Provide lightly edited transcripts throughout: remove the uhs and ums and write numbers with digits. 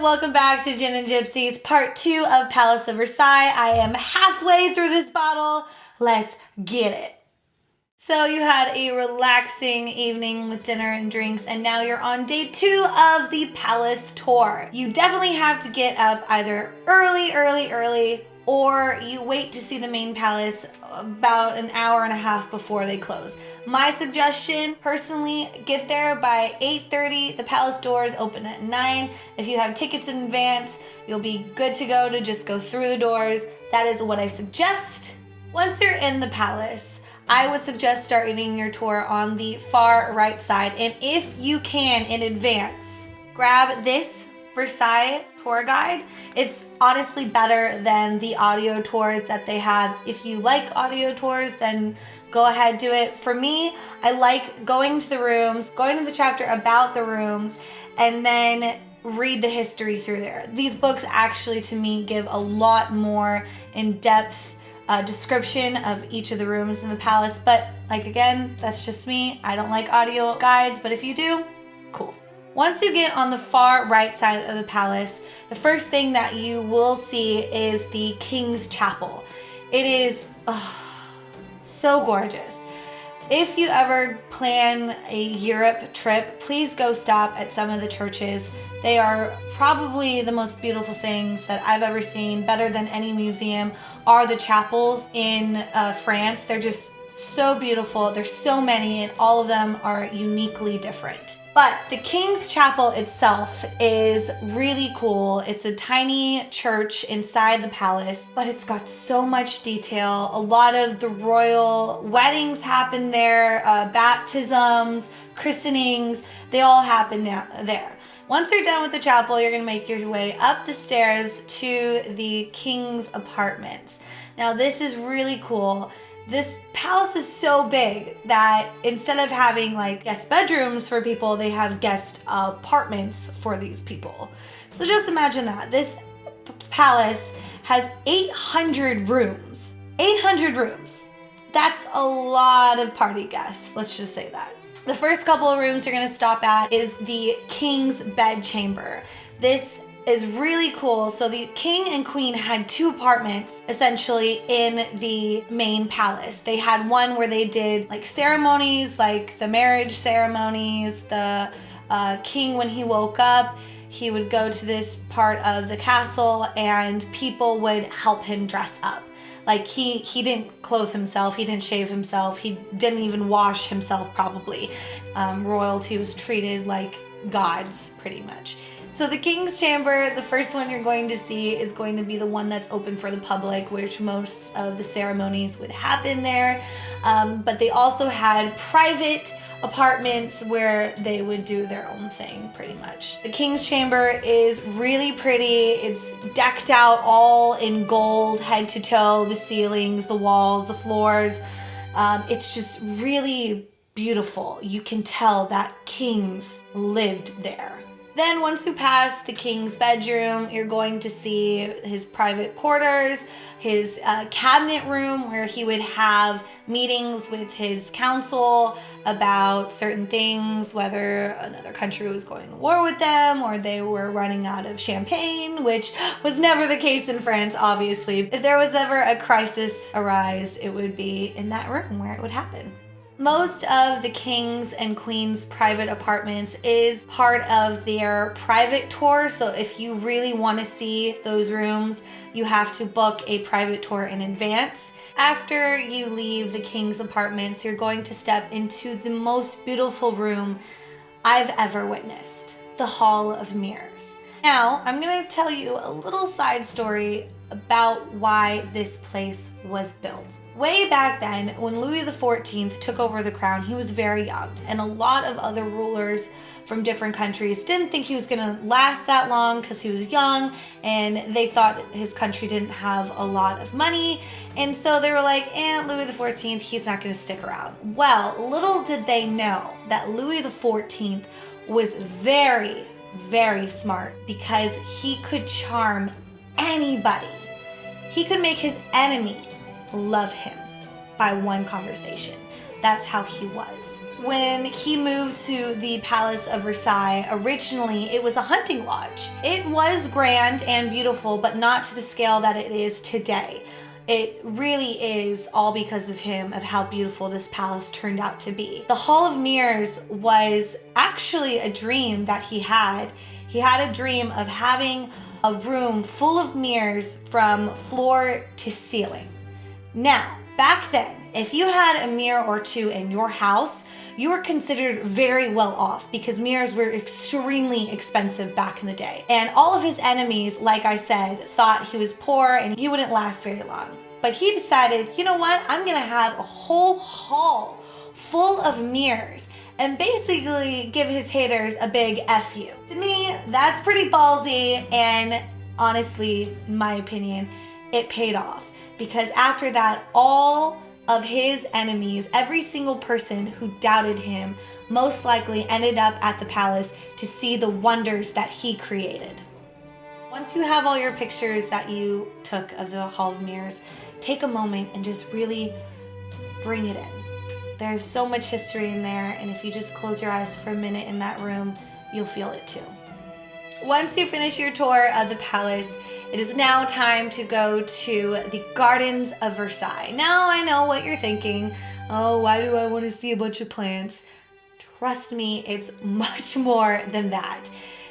welcome back to Gin and Gypsies, part 2 of Palace of Versailles. I am halfway through this bottle. Let's get it. So you had a relaxing evening with dinner and drinks, and now you're on day 2 of the palace tour. You definitely have to get up either early, or you wait to see the main palace about an hour and a half before they close. My suggestion, personally, get there by 8:30. The palace doors open at 9. If you have tickets in advance, you'll be good to go to just go through the doors. That is what I suggest. Once you're in the palace, I would suggest starting your tour on the far right side. And if you can, in advance, grab this Versailles tour guide. It's honestly better than the audio tours that they have. If you like audio tours, then go ahead, do it. For me, I like going to the rooms, going to the chapter about the rooms, and then read the history through there. These books actually, to me, give a lot more in-depth description of each of the rooms in the palace. But like, again, that's just me. I don't like audio guides, but if you do, cool. Once you get on the far right side of the palace, the first thing that you will see is the King's Chapel. It is so gorgeous. If you ever plan a Europe trip, please go stop at some of the churches. They are probably the most beautiful things that I've ever seen, better than any museum, are the chapels in France. They're just so beautiful. There's so many, and all of them are uniquely different. But the King's Chapel itself is really cool. It's a tiny church inside the palace, but it's got so much detail. A lot of the royal weddings happen there, baptisms, christenings, they all happen there. Once you're done with the chapel, you're gonna make your way up the stairs to the king's apartments. Now, this is really cool. This palace is so big that instead of having like guest bedrooms for people, they have guest apartments for these people. So just imagine that. This palace has 800 rooms. 800 rooms. That's a lot of party guests. Let's just say that. The first couple of rooms you're gonna stop at is the king's bedchamber. This is really cool. So the king and queen had 2 apartments essentially in the main palace. They had one where they did like ceremonies, like the marriage ceremonies. The king, when he woke up, he would go to this part of the castle and people would help him dress up. Like he didn't clothe himself, he didn't shave himself, he didn't even wash himself probably. Royalty was treated like gods pretty much. So the King's Chamber, the first one you're going to see is going to be the one that's open for the public, which most of the ceremonies would happen there. But they also had private apartments where they would do their own thing pretty much. The King's Chamber is really pretty. It's decked out all in gold, head to toe, the ceilings, the walls, the floors. It's just really beautiful. You can tell that kings lived there. Then once you pass the king's bedroom, you're going to see his private quarters, his cabinet room where he would have meetings with his council about certain things, whether another country was going to war with them or they were running out of champagne, which was never the case in France, obviously. If there was ever a crisis arise, it would be in that room where it would happen. Most of the king's and queen's private apartments is part of their private tour. So if you really want to see those rooms, you have to book a private tour in advance. After you leave the king's apartments, you're going to step into the most beautiful room I've ever witnessed, the Hall of Mirrors. Now, I'm going to tell you a little side story about why this place was built. Way back then, when Louis XIV took over the crown, he was very young, and a lot of other rulers from different countries didn't think he was gonna last that long because he was young, and they thought his country didn't have a lot of money, and so they were like, Louis XIV, he's not gonna stick around. Well, little did they know that Louis XIV was very, very smart because he could charm anybody. He could make his enemy love him by one conversation. That's how he was. When he moved to the Palace of Versailles, originally it was a hunting lodge. It was grand and beautiful, but not to the scale that it is today. It really is all because of him, of how beautiful this palace turned out to be. The Hall of Mirrors was actually a dream that he had. He had a dream of having a room full of mirrors from floor to ceiling. Now, back then, if you had a mirror or two in your house, you were considered very well off because mirrors were extremely expensive back in the day. And all of his enemies, like I said, thought he was poor and he wouldn't last very long. But he decided, you know what? I'm gonna have a whole hall full of mirrors and basically give his haters a big F you. To me, that's pretty ballsy, and honestly, in my opinion, it paid off. Because after that, all of his enemies, every single person who doubted him, most likely ended up at the palace to see the wonders that he created. Once you have all your pictures that you took of the Hall of Mirrors, take a moment and just really bring it in. There's so much history in there, and if you just close your eyes for a minute in that room, you'll feel it too. Once you finish your tour of the palace, it is now time to go to the Gardens of Versailles. Now I know what you're thinking. Oh, why do I want to see a bunch of plants? Trust me, it's much more than that.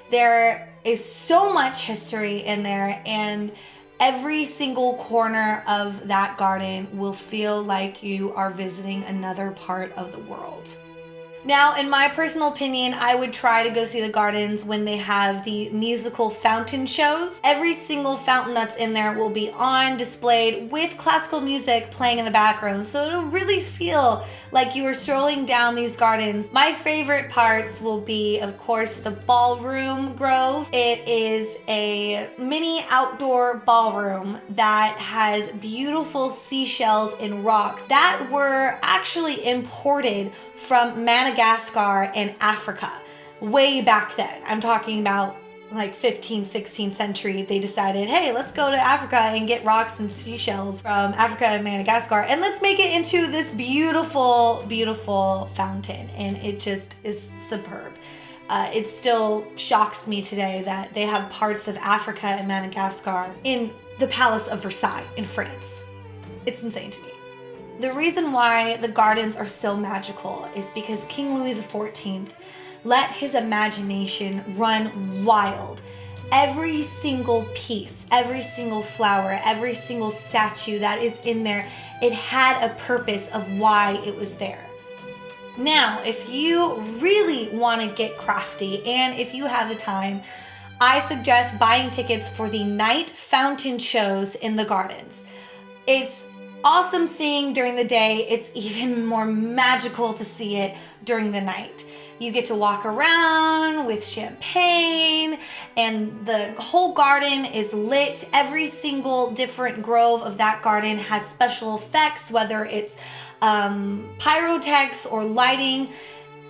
There is so much history in there, and every single corner of that garden will feel like you are visiting another part of the world. Now, in my personal opinion, I would try to go see the gardens when they have the musical fountain shows. Every single fountain that's in there will be on displayed with classical music playing in the background, so it'll really feel like you are strolling down these gardens. My favorite parts will be, of course, the ballroom grove. It is a mini outdoor ballroom that has beautiful seashells and rocks that were actually imported from Madagascar and Africa way back then. I'm talking about like 15th, 16th century. They decided, hey, let's go to Africa and get rocks and seashells from Africa and Madagascar, and let's make it into this beautiful, beautiful fountain. And it just is superb. It still shocks me today that they have parts of Africa and Madagascar in the Palace of Versailles in France. It's insane to me. The reason why the gardens are so magical is because King Louis XIV let his imagination run wild. Every single piece, every single flower, every single statue that is in there, it had a purpose of why it was there. Now, if you really want to get crafty and if you have the time, I suggest buying tickets for the night fountain shows in the gardens. It's awesome seeing during the day. It's even more magical to see it during the night. You get to walk around with champagne, and the whole garden is lit. Every single different grove of that garden has special effects, whether it's pyrotechs or lighting.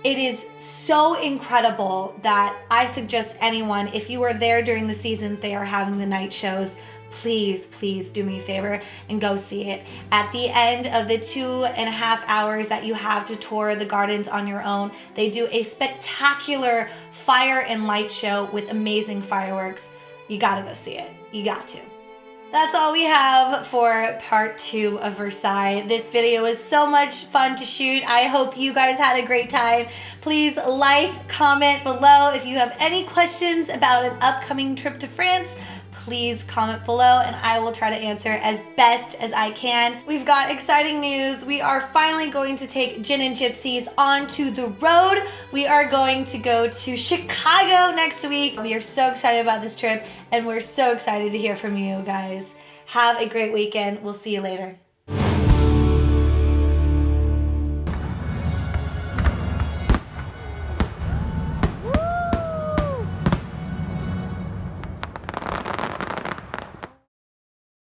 It is so incredible that I suggest anyone, if you are there during the seasons they are having the night shows, please, please do me a favor and go see it. At the end of the 2.5 hours that you have to tour the gardens on your own, they do a spectacular fire and light show with amazing fireworks. You gotta go see it. You got to. That's all we have for part 2 of Versailles. This video was so much fun to shoot. I hope you guys had a great time. Please like, comment below. If you have any questions about an upcoming trip to France, please comment below and I will try to answer as best as I can. We've got exciting news. We are finally going to take Gin and Gypsies onto the road. We are going to go to Chicago next week. We are so excited about this trip and we're so excited to hear from you guys. Have a great weekend. We'll see you later.